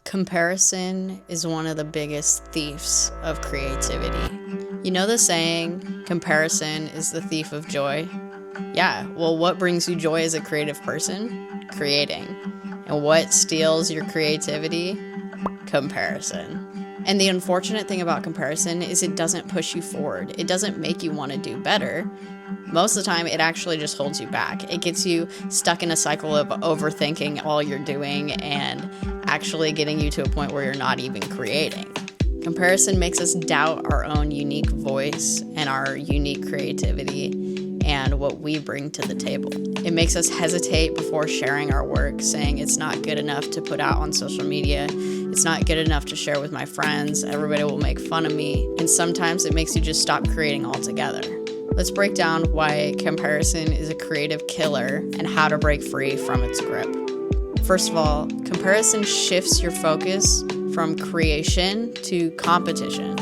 Comparison is one of the biggest thieves of creativity. You know the saying, comparison is the thief of joy? Yeah, well, what brings you joy as a creative person? Creating. And what steals your creativity? Comparison. And the unfortunate thing about comparison is it doesn't push you forward. It doesn't make you want to do better. Most of the time, it actually just holds you back. It gets you stuck in a cycle of overthinking all you're doing and actually getting you to a point where you're not even creating. Comparison makes us doubt our own unique voice and our unique creativity and what we bring to the table. It makes us hesitate before sharing our work, saying it's not good enough to put out on social media. It's not good enough to share with my friends. Everybody will make fun of me. And sometimes it makes you just stop creating altogether. Let's break down why comparison is a creative killer and how to break free from its grip. First of all, comparison shifts your focus from creation to competition.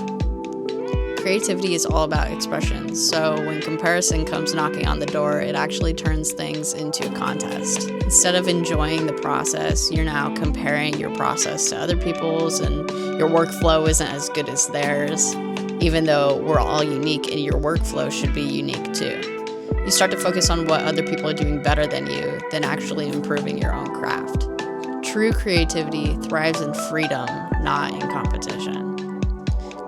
Creativity is all about expression, so when comparison comes knocking on the door, it actually turns things into a contest. Instead of enjoying the process, you're now comparing your process to other people's, and your workflow isn't as good as theirs, even though we're all unique and your workflow should be unique too. You start to focus on what other people are doing better than you than actually improving your own craft. True creativity thrives in freedom, not in competition.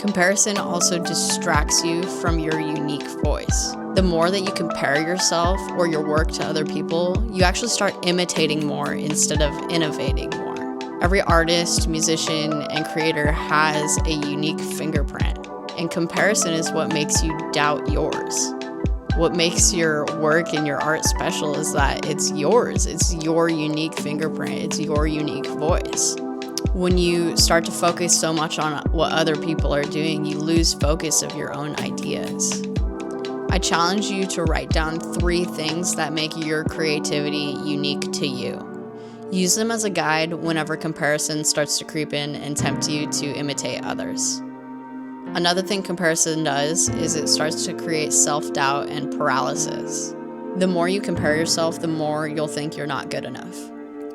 Comparison also distracts you from your unique voice. The more that you compare yourself or your work to other people, you actually start imitating more instead of innovating more. Every artist, musician, and creator has a unique fingerprint, and comparison is what makes you doubt yours. What makes your work and your art special is that it's yours. It's your unique fingerprint. It's your unique voice. When you start to focus so much on what other people are doing, you lose focus of your own ideas. I challenge you to write down 3 things that make your creativity unique to you. Use them as a guide whenever comparison starts to creep in and tempt you to imitate others. Another thing comparison does is it starts to create self-doubt and paralysis. The more you compare yourself, the more you'll think you're not good enough.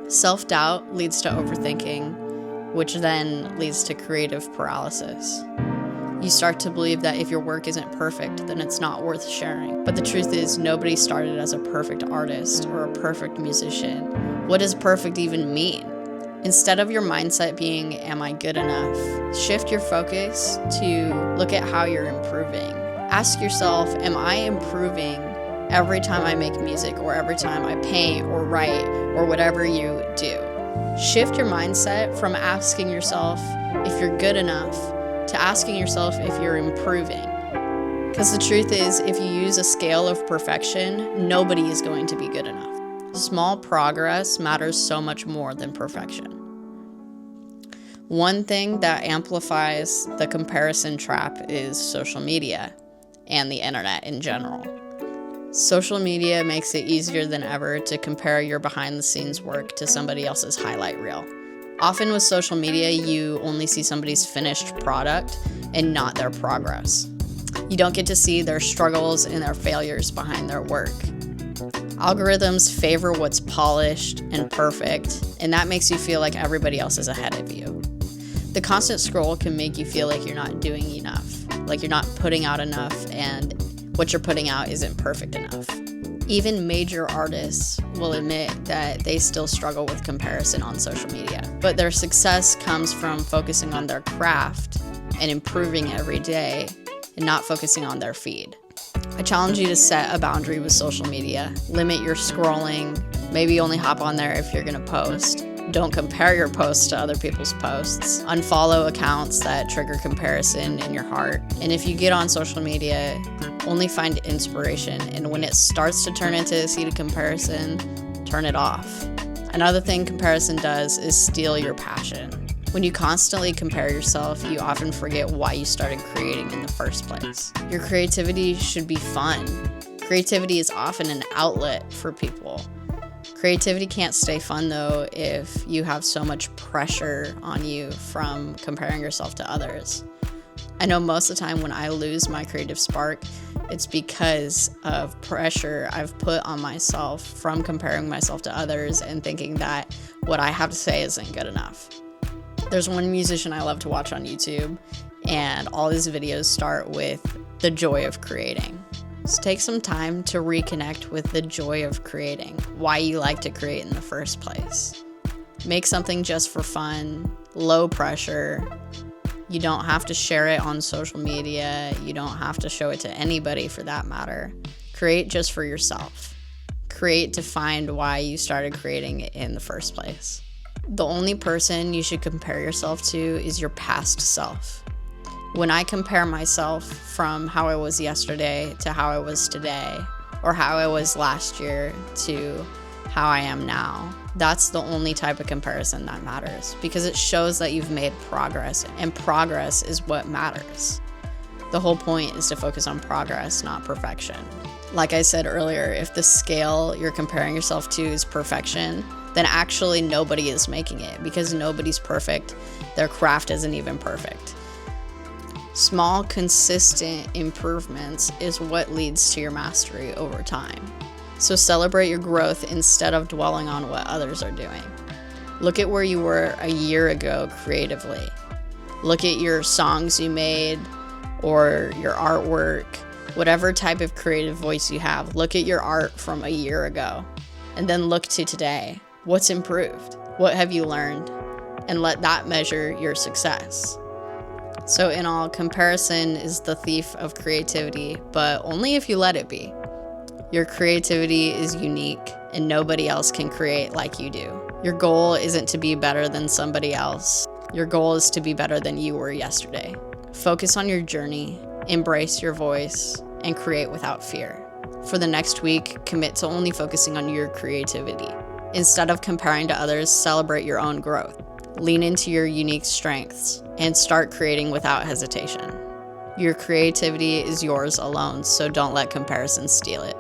Self-doubt leads to overthinking, which then leads to creative paralysis. You start to believe that if your work isn't perfect, then it's not worth sharing. But the truth is, nobody started as a perfect artist or a perfect musician. What does perfect even mean? Instead of your mindset being, am I good enough? Shift your focus to look at how you're improving. Ask yourself, am I improving every time I make music or every time I paint or write or whatever you do? Shift your mindset from asking yourself if you're good enough to asking yourself if you're improving. Because the truth is, if you use a scale of perfection, nobody is going to be good enough. Small progress matters so much more than perfection. One thing that amplifies the comparison trap is social media and the internet in general. Social media makes it easier than ever to compare your behind-the-scenes work to somebody else's highlight reel. Often with social media, you only see somebody's finished product and not their progress. You don't get to see their struggles and their failures behind their work. Algorithms favor what's polished and perfect, and that makes you feel like everybody else is ahead of you. The constant scroll can make you feel like you're not doing enough, like you're not putting out enough, and what you're putting out isn't perfect enough. Even major artists will admit that they still struggle with comparison on social media, but their success comes from focusing on their craft and improving every day and not focusing on their feed. I challenge you to set a boundary with social media. Limit your scrolling. Maybe only hop on there if you're going to post. Don't compare your posts to other people's posts. Unfollow accounts that trigger comparison in your heart. And if you get on social media, only find inspiration. And when it starts to turn into a seed of comparison, turn it off. Another thing comparison does is steal your passion. When you constantly compare yourself, you often forget why you started creating in the first place. Your creativity should be fun. Creativity is often an outlet for people. Creativity can't stay fun though if you have so much pressure on you from comparing yourself to others. I know most of the time when I lose my creative spark, it's because of pressure I've put on myself from comparing myself to others and thinking that what I have to say isn't good enough. There's one musician I love to watch on YouTube, and all his videos start with the joy of creating. So take some time to reconnect with the joy of creating, why you like to create in the first place. Make something just for fun, low pressure. You don't have to share it on social media. You don't have to show it to anybody for that matter. Create just for yourself. Create to find why you started creating it in the first place. The only person you should compare yourself to is your past self. When I compare myself from how I was yesterday to how I was today, or how I was last year to how I am now, that's the only type of comparison that matters, because it shows that you've made progress, and progress is what matters. The whole point is to focus on progress, not perfection. Like I said earlier, if the scale you're comparing yourself to is perfection, then actually nobody is making it, because nobody's perfect. Their craft isn't even perfect. Small, consistent improvements is what leads to your mastery over time. So celebrate your growth instead of dwelling on what others are doing. Look at where you were a year ago creatively. Look at your songs you made or your artwork, whatever type of creative voice you have. Look at your art from a year ago and then look to today. What's improved? What have you learned? And let that measure your success. So in all, comparison is the thief of creativity, but only if you let it be. Your creativity is unique, and nobody else can create like you do. Your goal isn't to be better than somebody else. Your goal is to be better than you were yesterday. Focus on your journey, embrace your voice, and create without fear. For the next week, commit to only focusing on your creativity. Instead of comparing to others, celebrate your own growth. Lean into your unique strengths and start creating without hesitation. Your creativity is yours alone, so don't let comparison steal it.